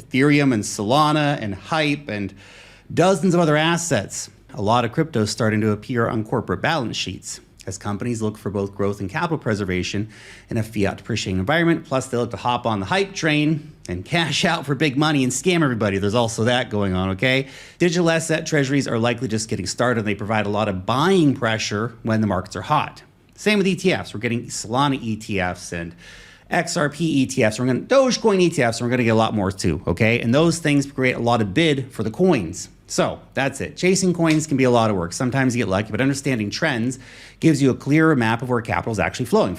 Ethereum and Solana and Hype and dozens of other assets. A lot of crypto is starting to appear on corporate balance sheets as companies look for both growth and capital preservation in a fiat depreciating environment. Plus, they look to hop on the hype train and cash out for big money and scam everybody. There's also that going on, okay? Digital asset treasuries are likely just getting started. They provide a lot of buying pressure when the markets are hot. Same with ETFs. We're getting Solana ETFs and XRP ETFs. We're going to Dogecoin ETFs, and we're going to get a lot more too, okay? And those things create a lot of bid for the coins. So that's it. Chasing coins can be a lot of work. Sometimes you get lucky, but understanding trends gives you a clearer map of where capital is actually flowing.